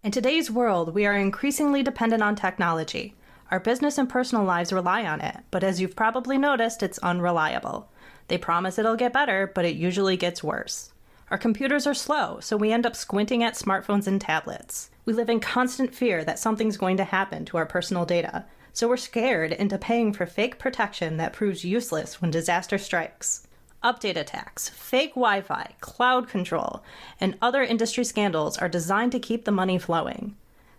In today's world, we are increasingly dependent on technology. Our business and personal lives rely on it, but as you've probably noticed, it's unreliable. They promise it'll get better, but it usually gets worse. Our computers are slow, so we end up squinting at smartphones and tablets. We live in constant fear that something's going to happen to our personal data, so we're scared into paying for fake protection that proves useless when disaster strikes. Update attacks, fake Wi-Fi, cloud control, and other industry scandals are designed to keep the money flowing.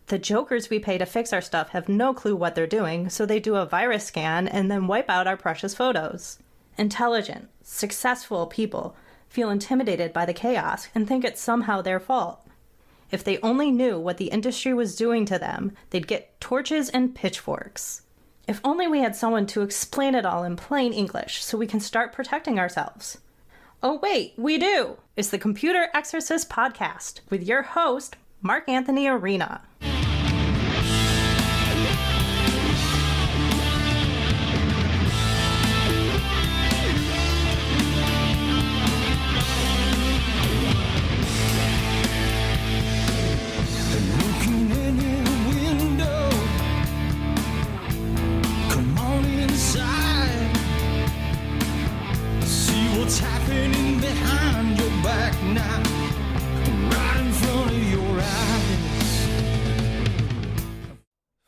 The jokers we pay to fix our stuff have no clue what they're doing, so they do a virus scan and then wipe out our precious photos. Intelligent, successful people feel intimidated by the chaos and think it's somehow their fault. If they only knew what the industry was doing to them, they'd get torches and pitchforks. If only we had someone to explain it all in plain English so we can start protecting ourselves. Oh wait, we do! It's the Computer Exorcist Podcast with your host, Mark Anthony Arena.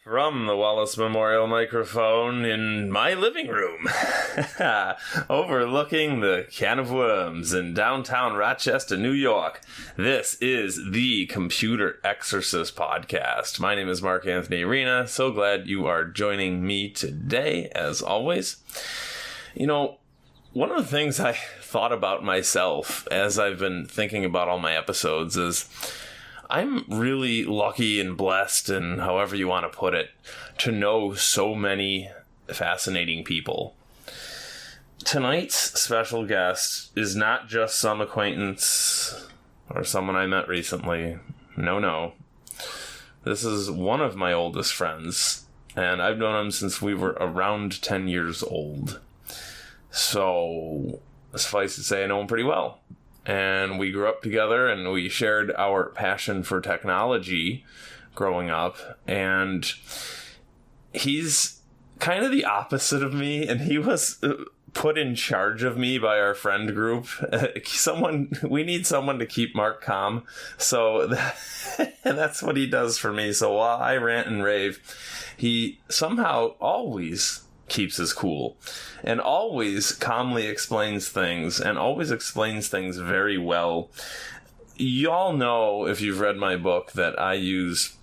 From the Wallace Memorial microphone in my living room, overlooking the Can of Worms in downtown Rochester, New York, this is the Computer Exorcist Podcast. My name is Mark Anthony Arena. So glad you are joining me today, as always. You know, one of the things I thought about myself as I've been thinking about all my episodes is I'm really lucky and blessed, and however you want to put it, to know so many fascinating people. Tonight's special guest is not just some acquaintance or someone I met recently. No. This is one of my oldest friends, and I've known him since we were around 10 years old. So, suffice to say, I know him pretty well. And we grew up together, and we shared our passion for technology growing up. And he's kind of the opposite of me, and he was put in charge of me by our friend group. We need someone to keep Mark calm. So that's what he does for me. So while I rant and rave, he somehow always keeps his cool and always calmly explains things, and always explains things very well. Y'all know, if you've read my book, that I use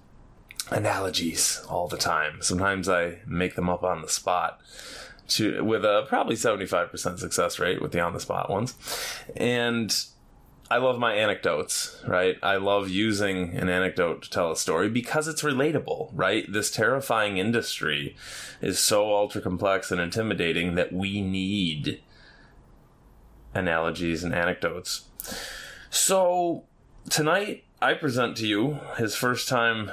analogies all the time. Sometimes I make them up on the spot with a probably 75% success rate with the on the spot ones. And I love my anecdotes, right? I love using an anecdote to tell a story because it's relatable, right? This terrifying industry is so ultra complex and intimidating that we need analogies and anecdotes. So tonight I present to you his first time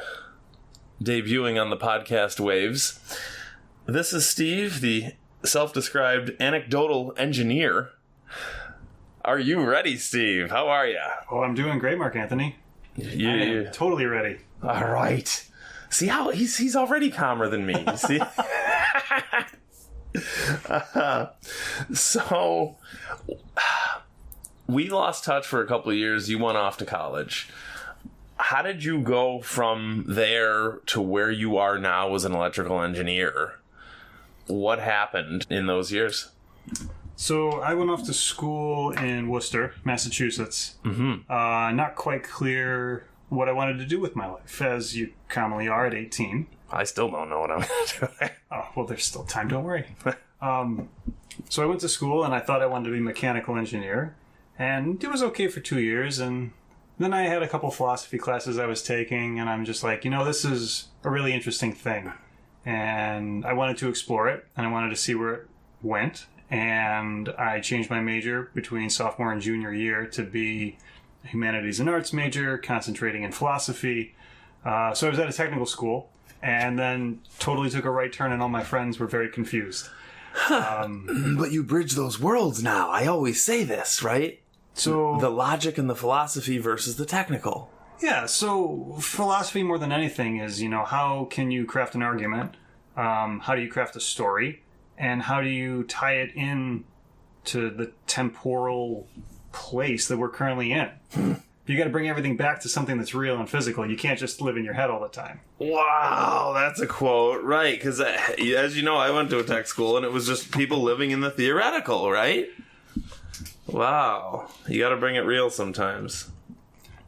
debuting on the podcast waves. This is Steve, the self-described Anecdotal Engineer. Are you ready, Steve? How are you? Oh, I'm doing great, Mark Anthony. I am totally ready. All right. See how he's already calmer than me. See? So, we lost touch for a couple of years. You went off to college. How did you go from there to where you are now as an electrical engineer? What happened in those years? So I went off to school in Worcester, Massachusetts. Mm-hmm. Not quite clear what I wanted to do with my life, as you commonly are at 18. I still don't know what I'm going to do. Oh, well, there's still time. Don't worry. So I went to school, and I thought I wanted to be a mechanical engineer. And it was okay for 2 years. And then I had a couple philosophy classes I was taking, and I'm just like, this is a really interesting thing. And I wanted to explore it, and I wanted to see where it went. And I changed my major between sophomore and junior year to be a humanities and arts major, concentrating in philosophy. So I was at a technical school, and then totally took a right turn, and all my friends were very confused. But you bridge those worlds now. I always say this, right? So the logic and the philosophy versus the technical. Yeah, so philosophy more than anything is, how can you craft an argument? How do you craft a story? And how do you tie it in to the temporal place that we're currently in? You got to bring everything back to something that's real and physical. You can't just live in your head all the time. Wow, that's a quote. Right, because as you know, I went to a tech school and it was just people living in the theoretical, right? Wow. You got to bring it real sometimes.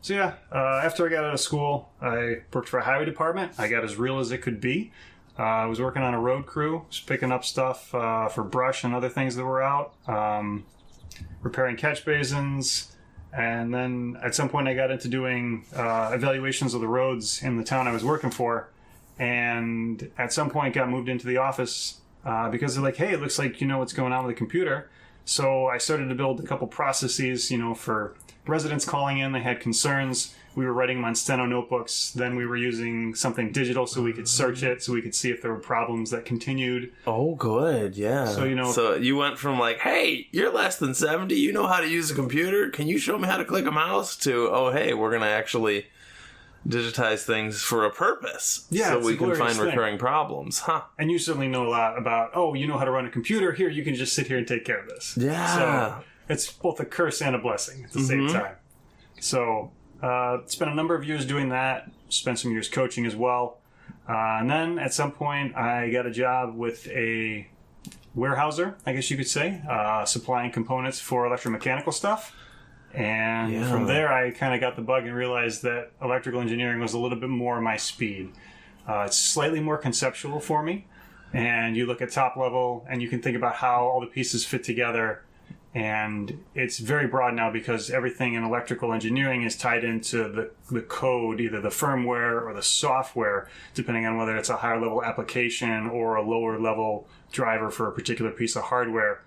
So yeah, after I got out of school, I worked for a highway department. I got as real as it could be. I was working on a road crew, just picking up stuff for brush and other things that were out, repairing catch basins. And then at some point I got into doing evaluations of the roads in the town I was working for. And at some point got moved into the office because they're like, hey, it looks like you know what's going on with the computer. So I started to build a couple processes, for residents calling in. They had concerns. We were writing them on steno notebooks. Then we were using something digital so we could search it, so we could see if there were problems that continued. Oh, good, yeah. So, So you went from like, hey, you're less than 70, you know how to use a computer, can you show me how to click a mouse, to, oh, hey, we're going to actually digitize things for a purpose. Yeah, so it's we a can glorious find thing. Recurring problems, huh? And you certainly know a lot about, you know how to run a computer. Here, you can just sit here and take care of this. Yeah. So it's both a curse and a blessing at the same time. So spent a number of years doing that. Spent some years coaching as well. And then at some point, I got a job with a warehouser, I guess you could say, supplying components for electromechanical stuff. And from there, I kind of got the bug and realized that electrical engineering was a little bit more my speed. It's slightly more conceptual for me. And you look at top level, and you can think about how all the pieces fit together. And it's very broad now because everything in electrical engineering is tied into the code, either the firmware or the software, depending on whether it's a higher level application or a lower level driver for a particular piece of hardware.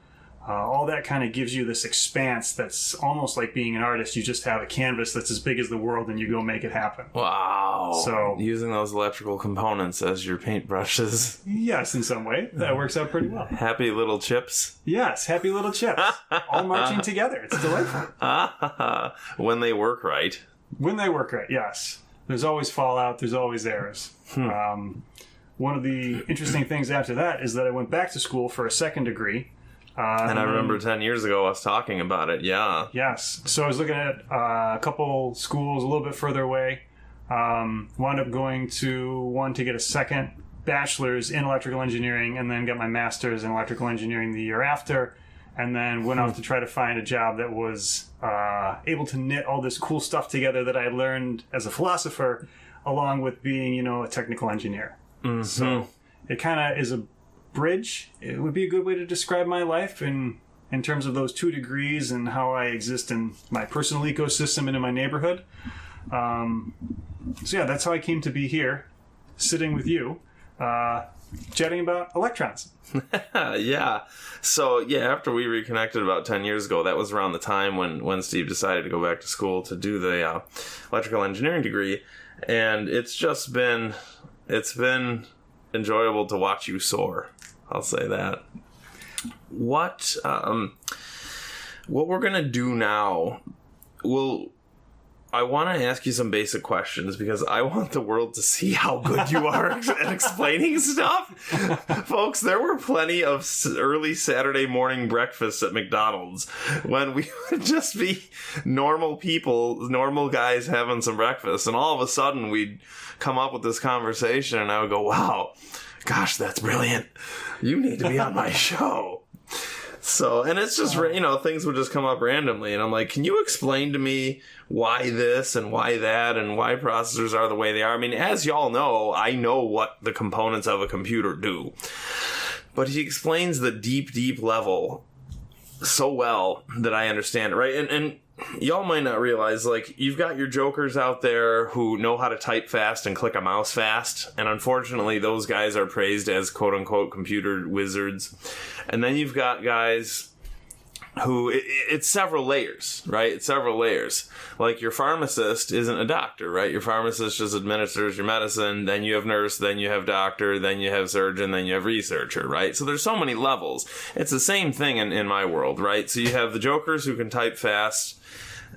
All that kind of gives you this expanse that's almost like being an artist. You just have a canvas that's as big as the world and you go make it happen. Wow. So using those electrical components as your paintbrushes. Yes, in some way. That works out pretty well. Happy little chips. Yes, happy little chips. All marching together. It's delightful. When they work right. When they work right, yes. There's always fallout. There's always errors. One of the interesting things after that is that I went back to school for a second degree. And I remember 10 years ago us talking about it, yeah. Yes. So I was looking at a couple schools a little bit further away. Wound up going to one to get a second bachelor's in electrical engineering, and then got my master's in electrical engineering the year after, and then went off to try to find a job that was able to knit all this cool stuff together that I had learned as a philosopher, along with being, a technical engineer. So it kind of is a bridge. It would be a good way to describe my life in terms of those 2 degrees and how I exist in my personal ecosystem and in my neighborhood. So yeah, that's how I came to be here, sitting with you, chatting about electrons. Yeah. So yeah, after we reconnected about 10 years ago, that was around the time when Steve decided to go back to school to do the electrical engineering degree, and it's been enjoyable to watch you soar. I'll say that. What we're gonna do now, I want to ask you some basic questions because I want the world to see how good you are at explaining stuff. Folks, there were plenty of early Saturday morning breakfasts at McDonald's when we would just be normal people, normal guys having some breakfast, and all of a sudden we'd come up with this conversation and I would go, wow, gosh, that's brilliant. You need to be on my show. So, and it's just, things would just come up randomly. And I'm like, can you explain to me why this and why that and why processors are the way they are? I mean, as y'all know, I know what the components of a computer do. But he explains the deep, deep level so well that I understand it, right? And y'all might not realize, like, you've got your jokers out there who know how to type fast and click a mouse fast, and unfortunately those guys are praised as quote-unquote computer wizards. And then you've got guys who, it's several layers, right? It's several layers. Like, your pharmacist isn't a doctor, right? Your pharmacist just administers your medicine, then you have nurse, then you have doctor, then you have surgeon, then you have researcher, right? So there's so many levels. It's the same thing in my world, right? So you have the jokers who can type fast.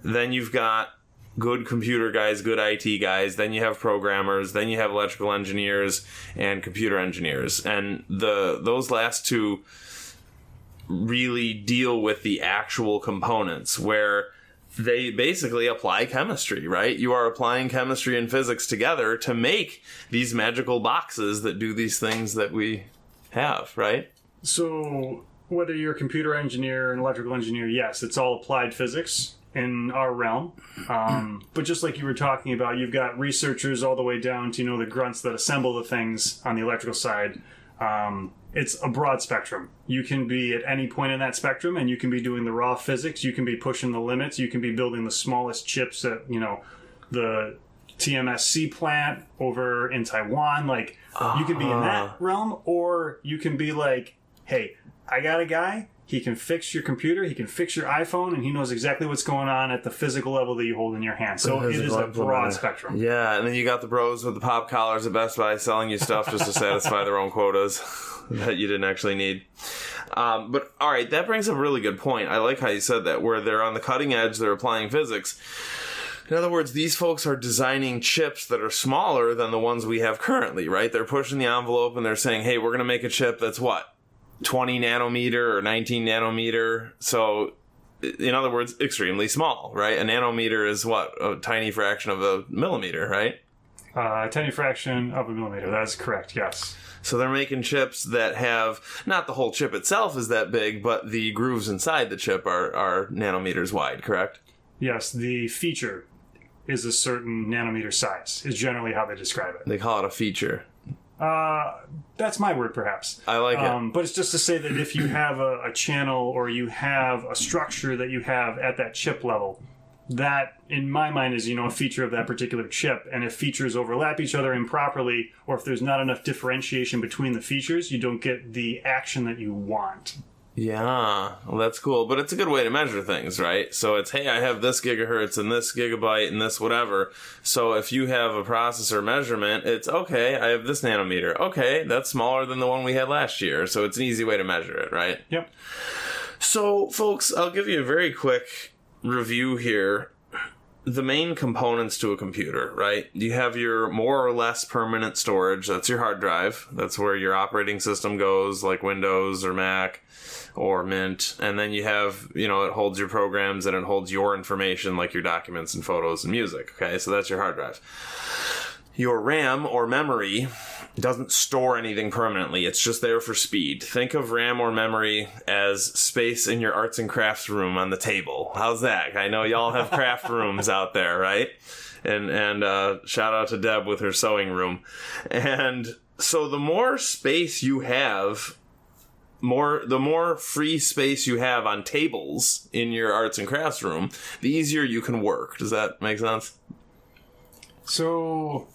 Then you've got good computer guys, good IT guys, then you have programmers, then you have electrical engineers and computer engineers. And those last two really deal with the actual components, where they basically apply chemistry, right? You are applying chemistry and physics together to make these magical boxes that do these things that we have, right? So whether you're a computer engineer, an electrical engineer, yes, it's all applied physics in our realm. But just like you were talking about, you've got researchers all the way down to, the grunts that assemble the things on the electrical side. It's a broad spectrum. You can be at any point in that spectrum, and you can be doing the raw physics. You can be pushing the limits. You can be building the smallest chips at, the TMSC plant over in Taiwan. Like, you can be in that realm, or you can be like, hey, I got a guy. He can fix your computer. He can fix your iPhone, and he knows exactly what's going on at the physical level that you hold in your hand. So it is a broad spectrum. Yeah, and then you got the bros with the pop collars at Best Buy selling you stuff just to satisfy their own quotas that you didn't actually need. But all right, that brings up a really good point. I like how you said that, where they're on the cutting edge, they're applying physics. In other words, these folks are designing chips that are smaller than the ones we have currently, right? They're pushing the envelope and they're saying, hey, we're going to make a chip that's what? 20 nanometer or 19 nanometer. So, in other words, extremely small, right? A nanometer is what? A tiny fraction of a millimeter, right? A tiny fraction of a millimeter. That is correct, yes. So they're making chips that have, not the whole chip itself is that big, but the grooves inside the chip are nanometers wide, correct? Yes, the feature is a certain nanometer size, is generally how they describe it. They call it a feature. That's my word, perhaps. I like it. But it's just to say that if you have a channel or you have a structure that you have at that chip level, that, in my mind, is, a feature of that particular chip. And if features overlap each other improperly, or if there's not enough differentiation between the features, you don't get the action that you want. Yeah, well, that's cool. But it's a good way to measure things, right? So it's, hey, I have this gigahertz and this gigabyte and this whatever. So if you have a processor measurement, it's, okay, I have this nanometer. Okay, that's smaller than the one we had last year. So it's an easy way to measure it, right? Yep. So, folks, I'll give you a very quick review here. The main components to a computer, right? You have your more or less permanent storage. That's your hard drive. That's where your operating system goes, like Windows or Mac or Mint. And then you have, it holds your programs and it holds your information, like your documents and photos and music. Okay, so that's your hard drive. Your RAM or memory doesn't store anything permanently. It's just there for speed. Think of RAM or memory as space in your arts and crafts room on the table. How's that? I know y'all have craft rooms out there, right? And shout out to Deb with her sewing room. And so the more space you have, the more free space you have on tables in your arts and crafts room, the easier you can work. Does that make sense? So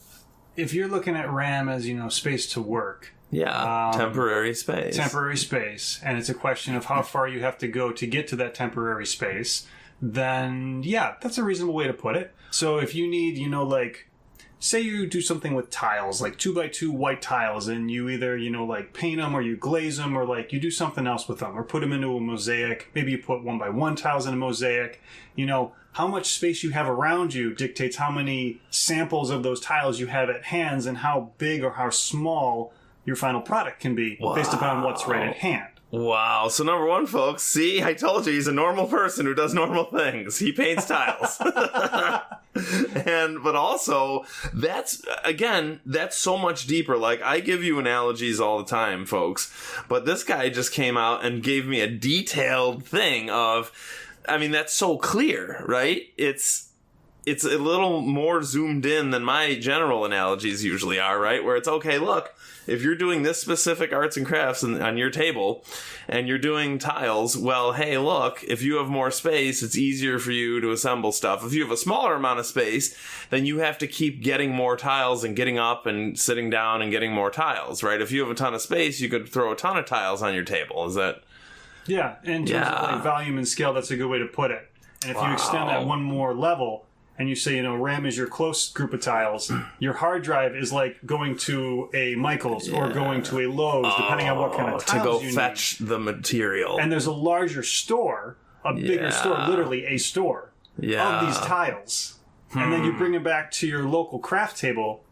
if you're looking at RAM as, space to work. Yeah, temporary space. Temporary space. And it's a question of how far you have to go to get to that temporary space. Then, yeah, that's a reasonable way to put it. So if you need, say you do something with tiles, like 2x2 white tiles, and you either, paint them or you glaze them or you do something else with them or put them into a mosaic. Maybe you put 1x1 tiles in a mosaic. How much space you have around you dictates how many samples of those tiles you have at hands and how big or how small your final product can be based upon what's right at hand. Wow. So number one, folks, see, I told you he's a normal person who does normal things. He paints tiles. But also, that's so much deeper. Like, I give you analogies all the time, folks. But this guy just came out and gave me a detailed thing of, that's so clear, right? It's a little more zoomed in than my general analogies usually are, right? Where it's, okay, look, if you're doing this specific arts and crafts on your table and you're doing tiles, well, hey, look, if you have more space, it's easier for you to assemble stuff. If you have a smaller amount of space, then you have to keep getting more tiles and getting up and sitting down and getting more tiles, right? If you have a ton of space, you could throw a ton of tiles on your table. Is that... Yeah, in terms of volume and scale, that's a good way to put it. And if you extend that one more level, and you say, RAM is your close group of tiles, your hard drive is like going to a Michael's or going to a Lowe's, depending on what kind of tiles you need. To go fetch the material. And there's a larger store, a bigger store, literally a store, of these tiles. And then you bring it back to your local craft table,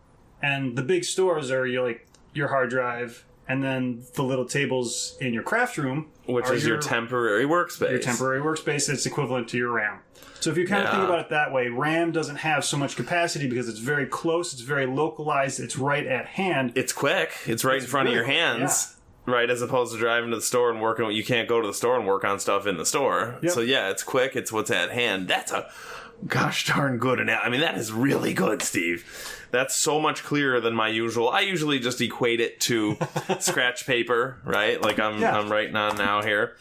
and the big stores are your hard drive, and then the little tables in your craft room, which is your temporary workspace. Your temporary workspace, it's equivalent to your RAM. So if you kind of think about it that way, RAM doesn't have so much capacity because it's very close, it's very localized, it's right at hand. It's quick. It's right in front of your hands. Yeah. Right, as opposed to driving to the store and working. You can't go to the store and work on stuff in the store. Yep. So yeah, it's quick. It's what's at hand. That's a gosh darn good. I mean, that is really good, Steve. That's so much clearer than my usual. I usually just equate it to scratch paper, right? Like I'm writing on now here,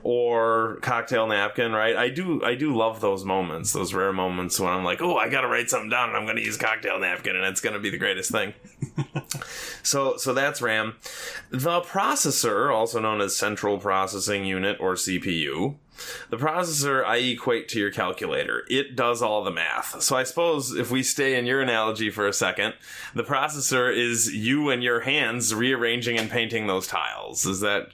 or cocktail napkin, right? I do love those moments, those rare moments when I'm like, oh, I got to write something down, and I'm going to use cocktail napkin, and it's going to be the greatest thing. So that's RAM. The processor, also known as Central Processing Unit or CPU. The processor I equate to your calculator. It does all the math. So I suppose if we stay in your analogy for a second, the processor is you and your hands rearranging and painting those tiles. Is that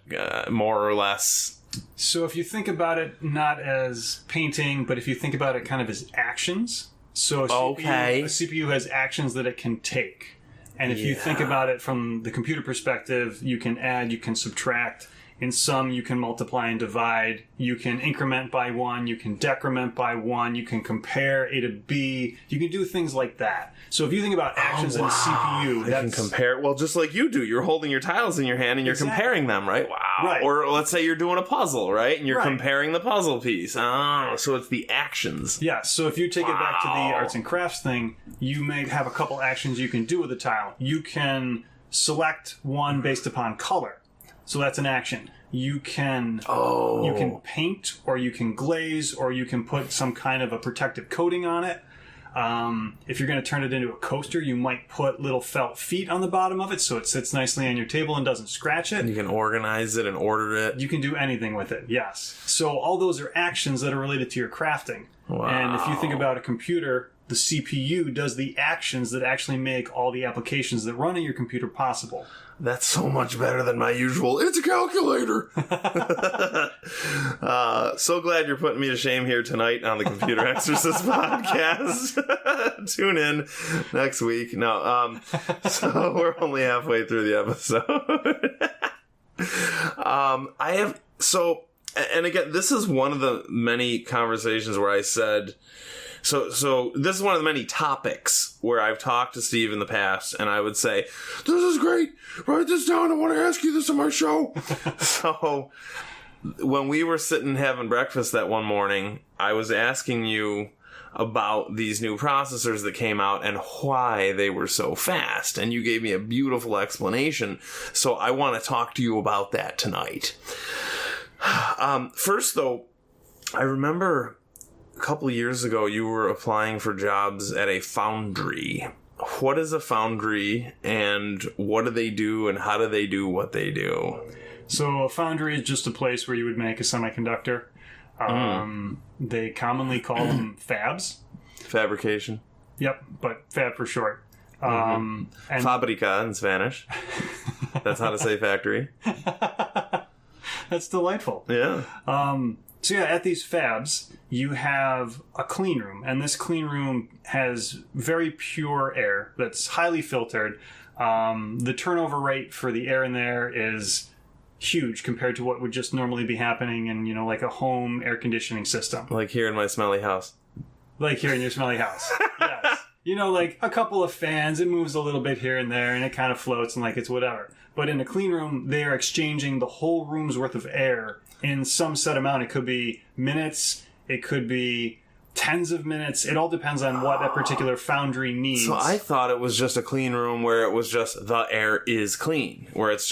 more or less? So if you think about it not as painting, but if you think about it kind of as actions. So a CPU has actions that it can take. And if you think about it from the computer perspective, you can add, you can subtract. In some, you can multiply and divide. You can increment by 1. You can decrement by 1. You can compare A to B. You can do things like that. So if you think about actions in a CPU, you can compare. Well, just like you do. You're holding your tiles in your hand and you're comparing them, right? Wow. Right. Or let's say you're doing a puzzle, right? And you're comparing the puzzle piece. Oh, so it's the actions. Yeah. So if you take it back to the arts and crafts thing, you may have a couple actions you can do with a tile. You can select one based upon color. So that's an action. You can paint, or you can glaze, or you can put some kind of a protective coating on it. If you're going to turn it into a coaster, you might put little felt feet on the bottom of it so it sits nicely on your table and doesn't scratch it. And you can organize it and order it. You can do anything with it, yes. So all those are actions that are related to your crafting. Wow. And if you think about a computer, the CPU does the actions that actually make all the applications that run in your computer possible. That's so much better than my usual, it's a calculator. So glad you're putting me to shame here tonight on the Computer Exorcist podcast. Tune in next week. No, so we're only halfway through the episode. And again, this is one of the many conversations where I said, So this is one of the many topics where I've talked to Steve in the past, and I would say, this is great, write this down, I want to ask you this on my show. So when we were sitting having breakfast that one morning, I was asking you about these new processors that came out and why they were so fast, and you gave me a beautiful explanation, so I want to talk to you about that tonight. First, though, I remember a couple of years ago, you were applying for jobs at a foundry. What is a foundry, and what do they do, and how do they do what they do? So a foundry is just a place where you would make a semiconductor. They commonly call them fabs. Fabrication. Yep, but fab for short. And Fabrica in Spanish. That's how to say factory. That's delightful. Yeah. So yeah, at these fabs, you have a clean room, and this clean room has very pure air that's highly filtered. The turnover rate for the air in there is huge compared to what would just normally be happening in, like a home air conditioning system. Like here in my smelly house. Like here in your smelly house. Yes. Like a couple of fans, it moves a little bit here and there, and it kind of floats and like it's whatever. But in a clean room, they are exchanging the whole room's worth of air in some set amount. It could be minutes, it could be tens of minutes. It all depends on what that particular foundry needs. So I thought it was just a clean room where it was just the air is clean, where it's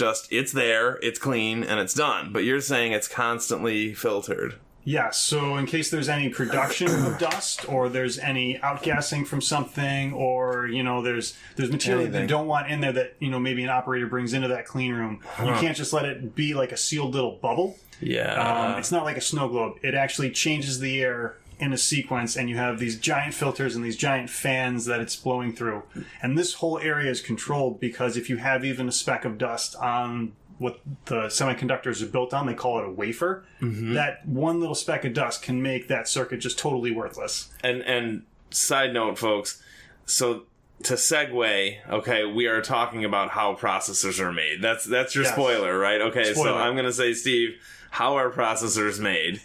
there, it's clean, and it's done. But you're saying it's constantly filtered. Yes, so in case there's any production of dust, or there's any outgassing from something, or, there's material that you don't want in there that, maybe an operator brings into that clean room, you can't just let it be like a sealed little bubble. Yeah. It's not like a snow globe. It actually changes the air in a sequence, and you have these giant filters and these giant fans that it's blowing through. And this whole area is controlled because if you have even a speck of dust on what the semiconductors are built on, they call it a wafer. Mm-hmm. That one little speck of dust can make that circuit just totally worthless. And side note, folks. So to segue, okay, we are talking about how processors are made. That's your spoiler, right? Okay, spoiler. So I'm going to say, Steve, how are processors made?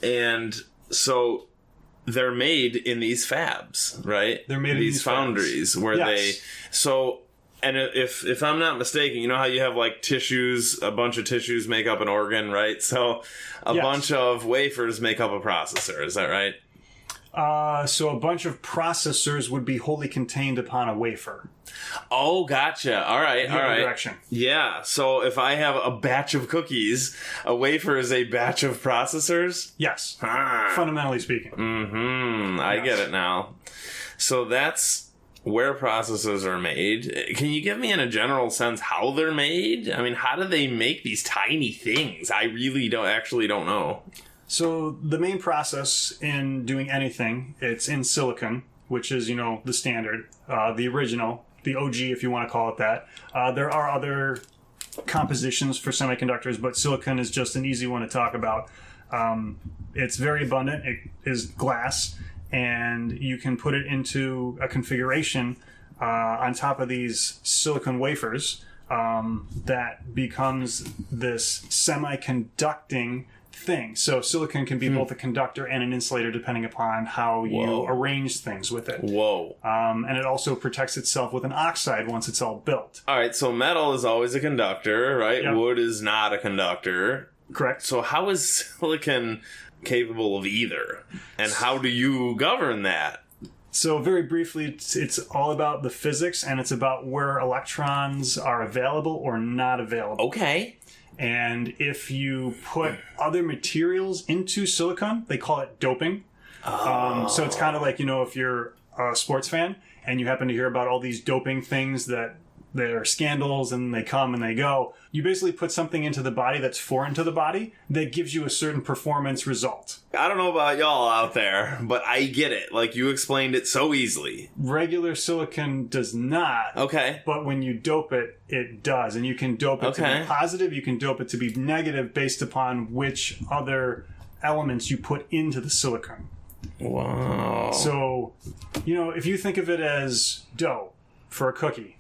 And so they're made in these fabs, right? They're made in these foundries fabs. Where they... So... And if I'm not mistaken, you know how you have like tissues, a bunch of tissues make up an organ, right? So a bunch of wafers make up a processor. Is that right? So a bunch of processors would be wholly contained upon a wafer. Oh, gotcha. All right, all right. Direction. Yeah, so if I have a batch of cookies, a wafer is a batch of processors? Yes, fundamentally speaking. Mm-hmm. I get it now. So that's where processors are made. Can you give me in a general sense how they're made? I mean, how do they make these tiny things? I really don't know. So the main process in doing anything, it's in silicon, which is, the standard, the original, the OG, if you want to call it that. There are other compositions for semiconductors, but silicon is just an easy one to talk about. It's very abundant. It is glass, and you can put it into a configuration on top of these silicon wafers that becomes this semi-conducting thing. So silicon can be both a conductor and an insulator depending upon how you arrange things with it. Whoa. And it also protects itself with an oxide once it's all built. All right, so metal is always a conductor, right? Yep. Wood is not a conductor. Correct. So how is silicon capable of either? And how do you govern that? So very briefly, it's all about the physics, and it's about where electrons are available or not available. Okay. And if you put other materials into silicon, they call it doping. So it's kind of like, if you're a sports fan and you happen to hear about all these doping things that they're scandals and they come and they go, you basically put something into the body that's foreign to the body that gives you a certain performance result. I don't know about y'all out there, but I get it. Like, you explained it so easily. Regular silicon does not. Okay. But when you dope it, it does. And you can dope it to be positive, you can dope it to be negative based upon which other elements you put into the silicon. Wow. So, if you think of it as dough for a cookie,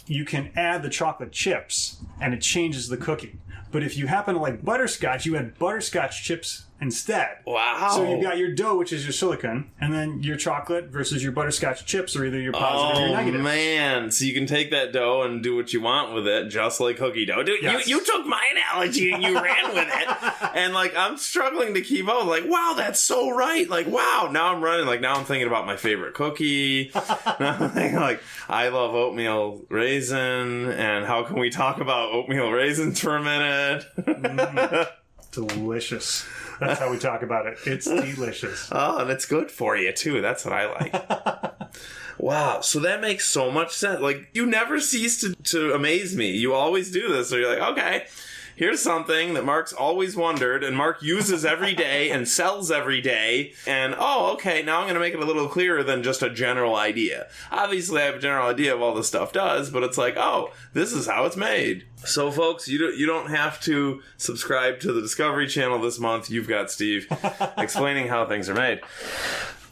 you can add the chocolate chips and it changes the cookie. But if you happen to like butterscotch, you add butterscotch chips instead. Wow. So you've got your dough, which is your silicon, and then your chocolate versus your butterscotch chips are either your positive or your negative. Oh, man. So you can take that dough and do what you want with it, just like cookie dough. Dude, yes. you took my analogy and you ran with it. And, I'm struggling to keep up. Wow, that's so right. Wow. Now I'm running. Now I'm thinking about my favorite cookie. Now I'm thinking, I love oatmeal raisin. And how can we talk about oatmeal raisins for a minute? Delicious. That's how we talk about it. It's delicious. Oh, and it's good for you, too. That's what I like. Wow. So that makes so much sense. You never cease to amaze me. You always do this. So you're like, okay, here's something that Mark's always wondered, and Mark uses every day and sells every day. And, okay, now I'm going to make it a little clearer than just a general idea. Obviously, I have a general idea of all this stuff does, but it's this is how it's made. So, folks, you don't have to subscribe to the Discovery Channel this month. You've got Steve explaining how things are made.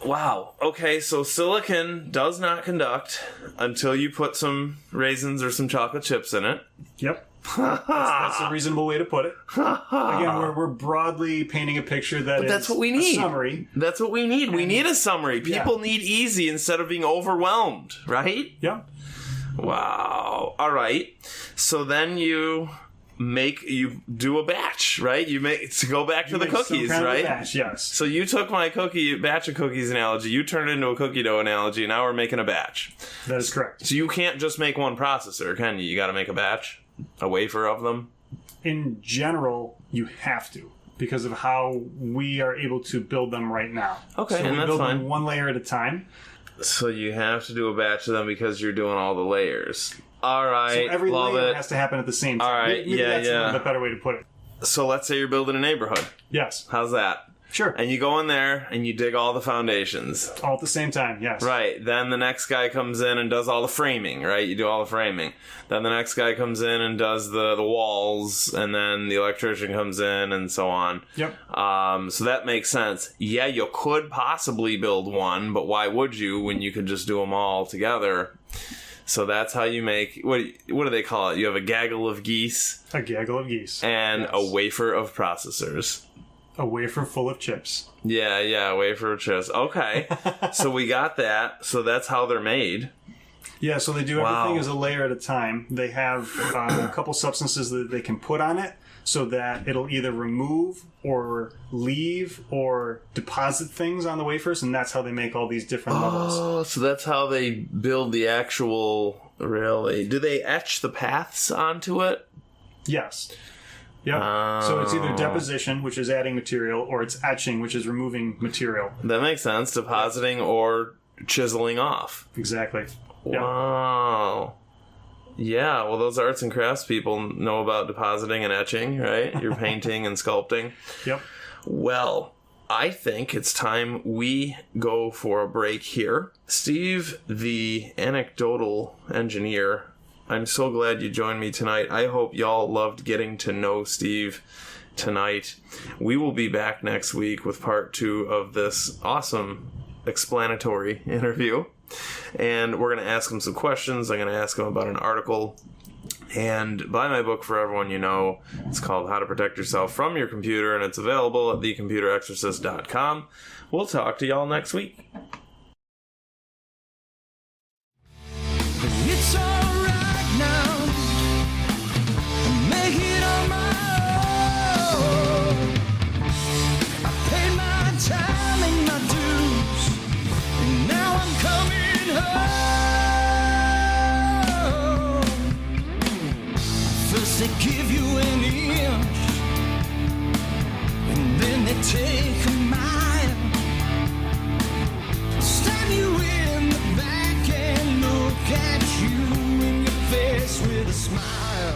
Wow. Okay, so silicon does not conduct until you put some raisins or some chocolate chips in it. Yep. That's a reasonable way to put it. Again, we're broadly painting a picture that's what we need. A summary. That's what we need. We need a summary. People need easy instead of being overwhelmed, right? Yeah. Wow. All right. So then you do a batch, right? To go back to the cookies, right? Batch, yes. So you took my batch of cookies analogy, you turned it into a cookie dough analogy, and now we're making a batch. That is correct. So you can't just make one processor, can you? You got to make a batch, a wafer of them. In general, you have to, because of how we are able to build them right now. Okay, so and we that's build fine. them one layer at a time. So you have to do a batch of them because you're doing all the layers. All right, so every love layer it. has to happen at the same time. All right, Maybe that's a little bit better way to put it. So let's say you're building a neighborhood. Yes. How's that? Sure. And you go in there and you dig all the foundations. All at the same time, yes. Right. Then the next guy comes in and does all the framing, right? You do all the framing. Then the next guy comes in and does the walls, and then the electrician comes in and so on. Yep. So that makes sense. Yeah, you could possibly build one, but why would you when you could just do them all together? So that's how you make, what do they call it? You have a gaggle of geese. A gaggle of geese. And yes. a wafer of processors. A wafer full of chips. Yeah, wafer of chips. Okay. So we got that. So that's how they're made. Yeah, so they do everything as a layer at a time. They have a couple substances that they can put on it so that it'll either remove or leave or deposit things on the wafers, and that's how they make all these different levels. Oh, so that's how they build the actual, really. Do they etch the paths onto it? Yes. Yeah. So it's either deposition, which is adding material, or it's etching, which is removing material. That makes sense. Depositing or chiseling off. Exactly. Wow. Yeah, well, those arts and crafts people know about depositing and etching, right? You're painting and sculpting. Yep. Well, I think it's time we go for a break here. Steve, the anecdotal engineer, I'm so glad you joined me tonight. I hope y'all loved getting to know Steve tonight. We will be back next week with part 2 of this awesome explanatory interview. And we're going to ask him some questions. I'm going to ask him about an article. And buy my book for everyone you know. It's called How to Protect Yourself from Your Computer, and it's available at thecomputerexorcist.com. We'll talk to y'all next week. It's alright now. Make it on my own. I paid my time and my dues, and now I'm coming home. First they give you an inch, and then they take a mile. Stab you in the back and look at you in your face with a smile.